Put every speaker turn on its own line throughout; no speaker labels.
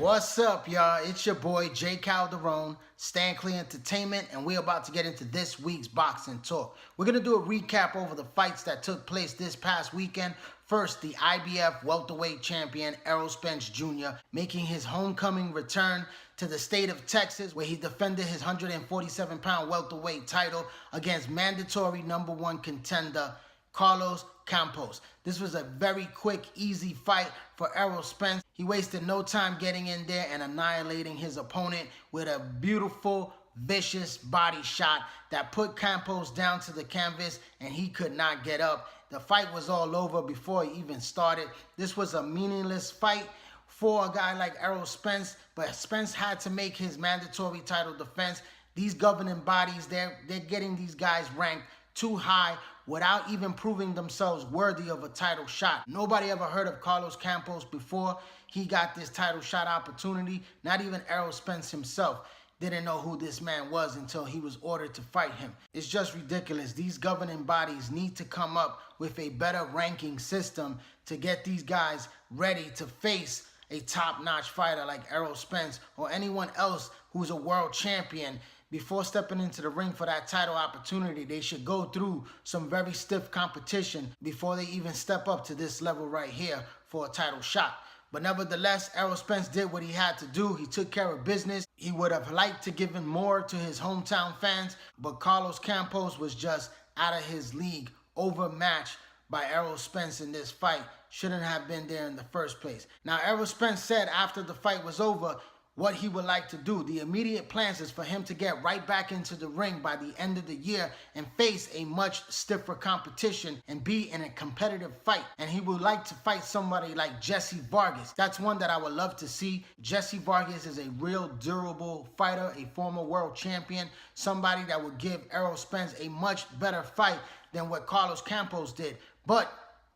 What's up, y'all? It's your boy, J. Calderon, Stand Clear Entertainment, and we're about to get into this week's boxing talk. We're going to do a recap over the fights that took place this past weekend. First, the IBF welterweight champion, Errol Spence Jr., making his homecoming return to the state of Texas, where he defended his 147-pound welterweight title against mandatory #1 contender, Carlos Campos. This was a very quick, easy fight for Errol Spence. He wasted no time getting in there and annihilating his opponent with a beautiful, vicious body shot that put Campos down to the canvas and he could not get up. The fight was all over before he even started. This was a meaningless fight for a guy like Errol Spence, but Spence had to make his mandatory title defense. These governing bodies, they're getting these guys ranked too high without even proving themselves worthy of a title shot. Nobody ever heard of Carlos Campos before he got this title shot opportunity. Not even Errol Spence himself didn't know who this man was until he was ordered to fight him. It's just ridiculous. These governing bodies need to come up with a better ranking system to get these guys ready to face a top-notch fighter like Errol Spence or anyone else who's a world champion. Before stepping into the ring for that title opportunity, they should go through some very stiff competition before they even step up to this level right here for a title shot. But nevertheless, Errol Spence did what he had to do. He took care of business. He would have liked to give him more to his hometown fans, but Carlos Campos was just out of his league, overmatched by Errol Spence in this fight. Shouldn't have been there in the first place. Now, Errol Spence said after the fight was over what he would like to do. The immediate plans is for him to get right back into the ring by the end of the year and face a much stiffer competition and be in a competitive fight. And he would like to fight somebody like Jesse Vargas. That's one that I would love to see. Jesse Vargas is a real durable fighter, a former world champion, somebody that would give Errol Spence a much better fight than what Carlos Campos did. But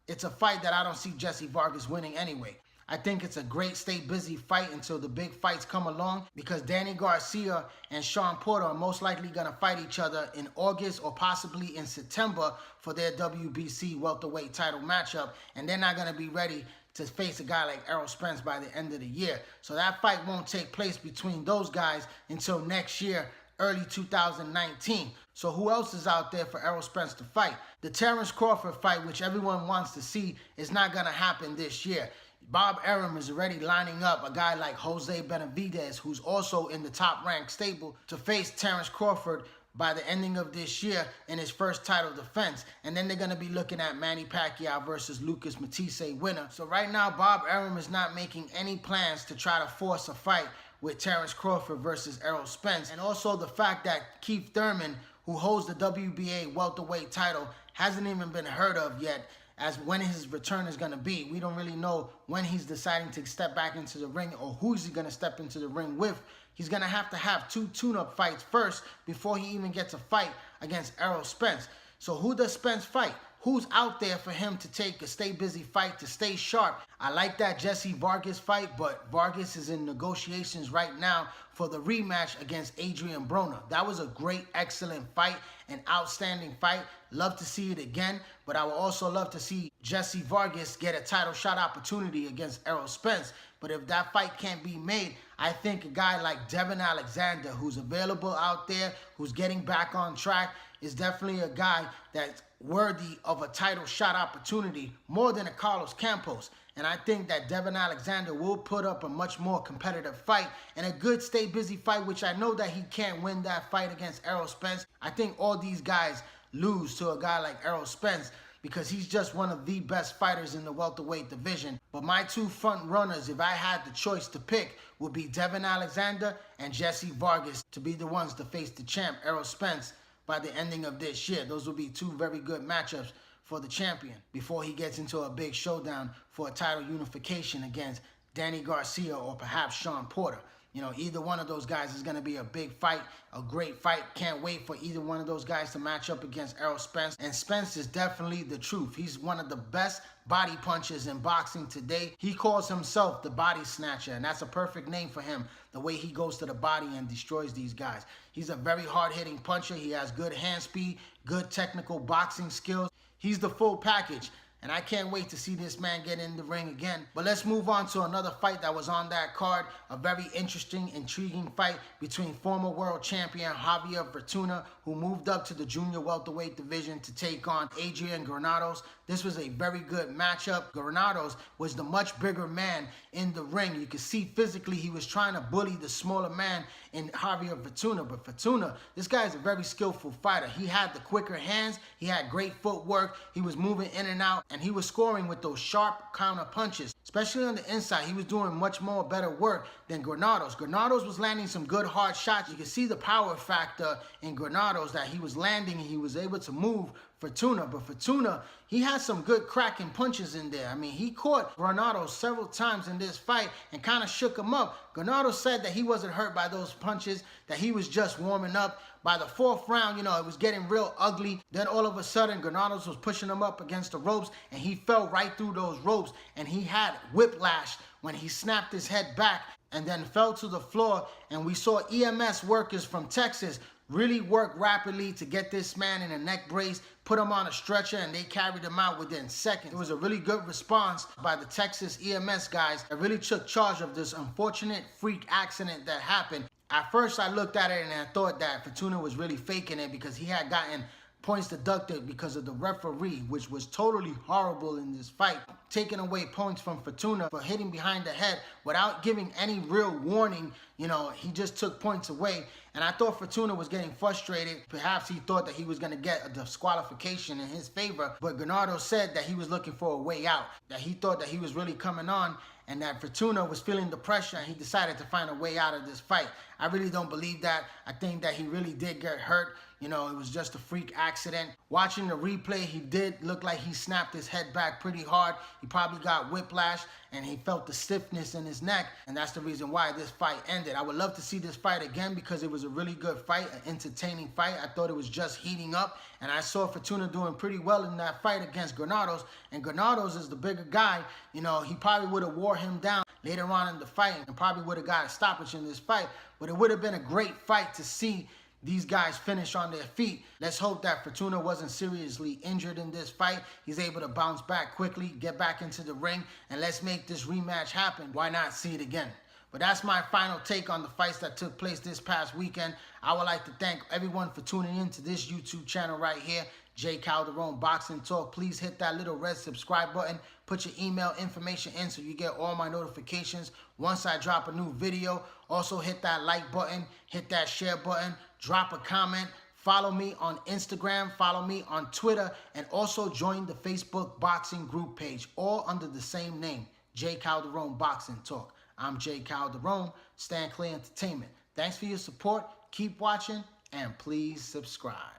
it's a fight that I don't see Jesse Vargas winning anyway. I think it's a great stay busy fight until the big fights come along, because Danny Garcia and Shawn Porter are most likely going to fight each other in August or possibly in September for their WBC welterweight title matchup, and they're not going to be ready to face a guy like Errol Spence by the end of the year. So that fight won't take place between those guys until next year, early 2019. So who else is out there for Errol Spence to fight? The Terence Crawford fight, which everyone wants to see, is not going to happen this year. Bob Arum is already lining up a guy like Jose Benavidez, who's also in the top-ranked stable, to face Terence Crawford by the ending of this year in his first title defense. And then they're going to be looking at Manny Pacquiao versus Lucas Matisse winner. So right now, Bob Arum is not making any plans to try to force a fight with Terence Crawford versus Errol Spence. And also the fact that Keith Thurman, who holds the WBA welterweight title, hasn't even been heard of yet as when his return is going to be. We don't really know when he's deciding to step back into the ring or who's he going to step into the ring with. He's going to have 2 tune-up fights first before he even gets a fight against Errol Spence. So who does Spence fight? Who's out there for him to take a stay-busy fight, to stay sharp? I like that Jesse Vargas fight, but Vargas is in negotiations right now for the rematch against Adrian Granados. That was a great, excellent fight, an outstanding fight. Love to see it again, but I would also love to see Jesse Vargas get a title shot opportunity against Errol Spence. But if that fight can't be made, I think a guy like Devin Alexander, who's available out there, who's getting back on track, is definitely a guy that's worthy of a title shot opportunity more than a Carlos Campos. And I think that Devin Alexander will put up a much more competitive fight and a good stay busy fight, which I know that he can't win that fight against Errol Spence. I think all these guys lose to a guy like Errol Spence because he's just one of the best fighters in the welterweight division. But my 2 front runners, if I had the choice to pick, would be Devin Alexander and Jesse Vargas to be the ones to face the champ, Errol Spence, by the ending of this year. Those will be 2 very good matchups for the champion before he gets into a big showdown for a title unification against Danny Garcia or perhaps Shawn Porter. You know, either one of those guys is going to be a big fight, a great fight. Can't wait for either one of those guys to match up against Errol Spence. And Spence is definitely the truth. He's one of the best body punchers in boxing today. He calls himself the body snatcher, and that's a perfect name for him, the way he goes to the body and destroys these guys. He's a very hard-hitting puncher. He has good hand speed, good technical boxing skills. He's the full package. And I can't wait to see this man get in the ring again. But let's move on to another fight that was on that card. A very interesting, intriguing fight between former world champion Javier Fortuna, who moved up to the junior welterweight division to take on Adrian Granados. This was a very good matchup. Granados was the much bigger man in the ring. You could see physically he was trying to bully the smaller man in Javier Fortuna. But Fortuna, this guy is a very skillful fighter. He had the quicker hands. He had great footwork. He was moving in and out. And he was scoring with those sharp counter punches, especially on the inside. He was doing much more better work than Granados. Granados was landing some good hard shots. You can see the power factor in Granados that he was landing and he was able to move Fortuna. But Fortuna, he had some good cracking punches in there. I mean, he caught Granados several times in this fight and kind of shook him up. Granados said that he wasn't hurt by those punches, that he was just warming up. By the fourth round, you know, it was getting real ugly. Then all of a sudden, Granados was pushing him up against the ropes, and he fell right through those ropes, and he had whiplash when he snapped his head back and then fell to the floor. And we saw EMS workers from Texas really work rapidly to get this man in a neck brace, put him on a stretcher, and they carried him out within seconds. It was a really good response by the Texas EMS guys that really took charge of this unfortunate freak accident that happened. At first, I looked at it and I thought that Fortuna was really faking it because he had gotten points deducted because of the referee, which was totally horrible in this fight, taking away points from Fortuna for hitting behind the head without giving any real warning. You know, he just took points away. And I thought Fortuna was getting frustrated. Perhaps he thought that he was going to get a disqualification in his favor. But Granados said that he was looking for a way out, that he thought that he was really coming on, and that Fortuna was feeling the pressure and he decided to find a way out of this fight. I really don't believe that. I think that he really did get hurt. You know, it was just a freak accident. Watching the replay, he did look like he snapped his head back pretty hard. He probably got whiplash and he felt the stiffness in his neck, and that's the reason why this fight ended. I would love to see this fight again because it was a really good fight, an entertaining fight. I thought it was just heating up, and I saw Fortuna doing pretty well in that fight against Granados, and Granados is the bigger guy. You know, he probably would have wore him down later on in the fight and probably would have got a stoppage in this fight, but it would have been a great fight to see these guys finish on their feet. Let's hope that Fortuna wasn't seriously injured in this fight. He's able to bounce back quickly, get back into the ring, and let's make this rematch happen. Why not see it again? But that's my final take on the fights that took place this past weekend. I would like to thank everyone for tuning in to this YouTube channel right here, J. Calderon Boxing Talk. Please hit that little red subscribe button. Put your email information in so you get all my notifications once I drop a new video. Also hit that like button, hit that share button, drop a comment. Follow me on Instagram, follow me on Twitter, and also join the Facebook boxing group page, all under the same name, J. Calderon Boxing Talk. I'm J. Calderon, Stand Clear Entertainment. Thanks for your support, keep watching, and please subscribe.